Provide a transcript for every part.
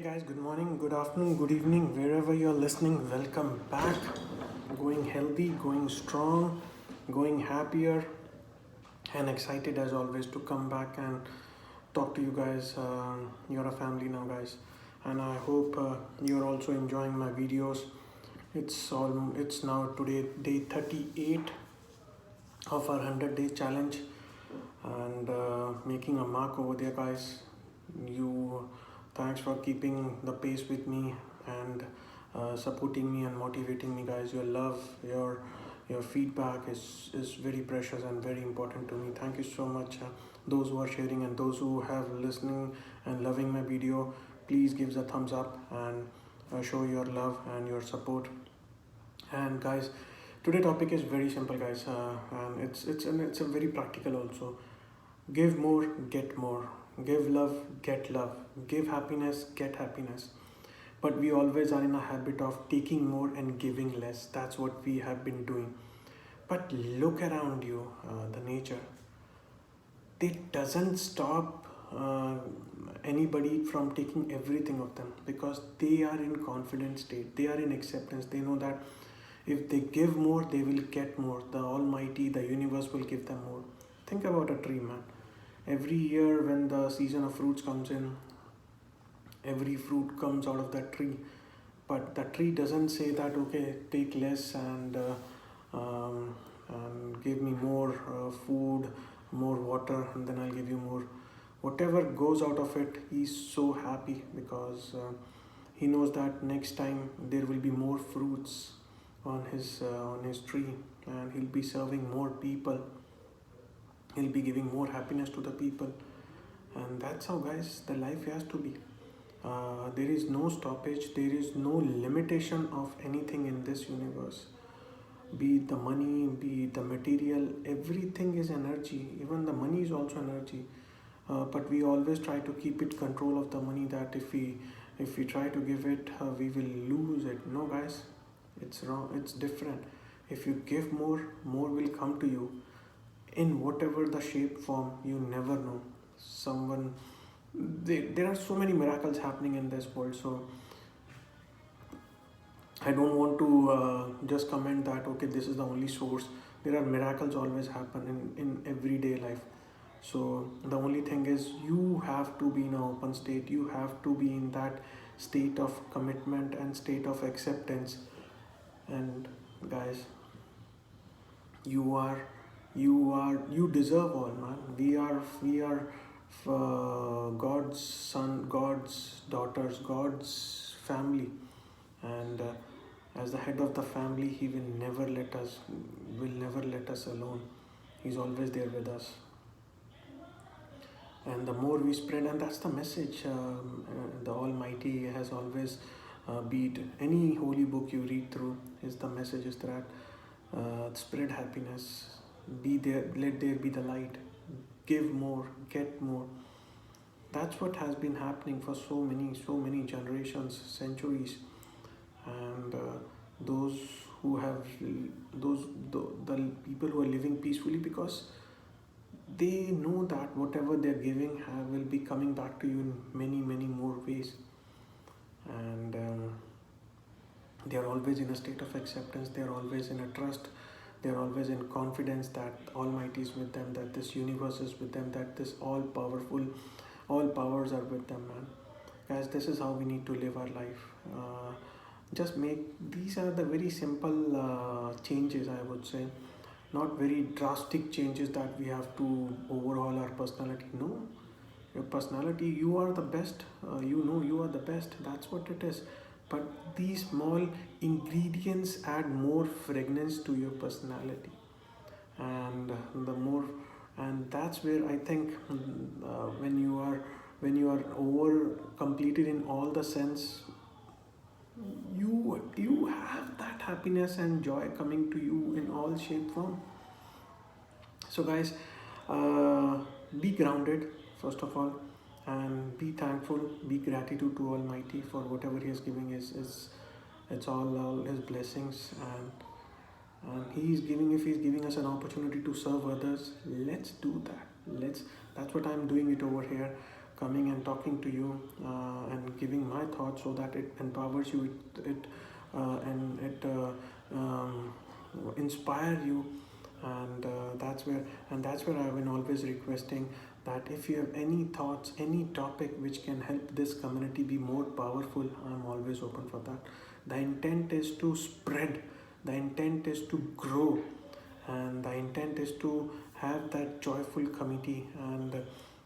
Hey guys, good morning, good afternoon, good evening, wherever you're listening, welcome back. Going healthy, going strong, going happier, and excited as always to come back and talk to you guys. You're a family now, guys, and I hope you're also enjoying my videos. It's now today day 38 of our 100-day challenge, and making a mark over there, guys. You Thanks for keeping the pace with me and supporting me and motivating me, guys. Your love, your feedback is very precious and very important to me. Thank you so much. Those who are sharing and those who have listening and loving my video, please give the thumbs up and show your love and your support. And guys, today topic is very simple, guys, and it's a very practical also. Give more, get more. Give love, get love. Give happiness, get happiness. But we always are in a habit of taking more and giving less. That's what we have been doing. But look around you, the nature. It doesn't stop anybody from taking everything of them, because they are in confident state. They are in acceptance. They know that if they give more, they will get more. The Almighty, the universe will give them more. Think about a tree, man. Every year when the season of fruits comes in, every fruit comes out of that tree. But the tree doesn't say that, okay, take less and give me more food, more water, and then I'll give you more. Whatever goes out of it, he's so happy, because he knows that next time there will be more fruits on his tree, and he'll be serving more people. He'll be giving more happiness to the people, and that's how, guys, the life has to be. There is no stoppage, there is no limitation of anything in this universe. Be it the money, be it the material, everything is energy. Even the money is also energy. But we always try to keep it control of the money, that if we try to give it, we will lose it. No, guys, it's wrong. It's different. If you give more, more will come to you in whatever the shape form. You never know. Someone There are so many miracles happening in this world, so I don't want to just comment that, okay, this is the only source. There are miracles always happen in everyday life. So the only thing is, you have to be in an open state. You have to be in that state of commitment and state of acceptance. And guys, you deserve all, man. We are God's son, God's daughters, God's family, and as the head of the family, he will never let us alone. He's always there with us. And the more we spread, and that's the message, the Almighty has always, be it any holy book you read through, is the message is that, spread happiness, be there, let there be the light, give more, get more. That's what has been happening for so many generations, centuries. And those who have those the people who are living peacefully, because they know that whatever they're giving will be coming back to you in many more ways. And they're always in a state of acceptance. They're always in a trust. They're always in confidence that Almighty is with them, that this universe is with them, that this all powerful, all powers are with them, man. Guys, this is how we need to live our life. Just make These are the very simple changes, I would say. Not very drastic changes that we have to overhaul our personality. No, your personality, you are the best. You know you are the best. That's what it is. But these small ingredients add more fragrance to your personality, and the more, and that's where I think, when you are over completed in all the sense, you have that happiness and joy coming to you in all shape form. So guys, uh, be grounded first of all, and be thankful, be gratitude to Almighty for whatever He is giving. Is It's all His blessings, and He's giving, if He's giving us an opportunity to serve others, let's do that. Let's That's what I'm doing it over here. coming and talking to you and giving my thoughts so that it empowers you, and it inspire you. And that's where I've been always requesting that if you have any thoughts, any topic which can help this community be more powerful, I'm always open for that. The intent is to spread, the intent is to grow, and the intent is to have that joyful committee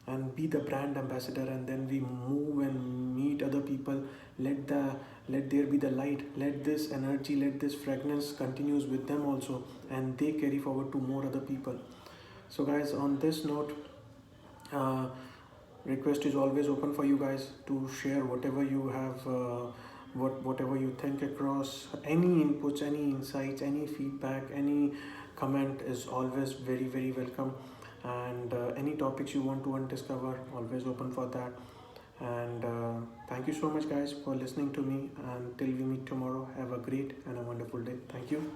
and be the brand ambassador, and then we move and meet other people. Let there be the light, let this energy, let this fragrance continues with them also, and they carry forward to more other people. So guys, on this note, uh, request is always open for you guys to share whatever you have, whatever you think across. Any inputs, any insights, any feedback, any comment is always very very welcome. And any topics you want to undiscover, always open for that. And thank you so much guys for listening to me. And till we meet tomorrow, have a great and a wonderful day. Thank you.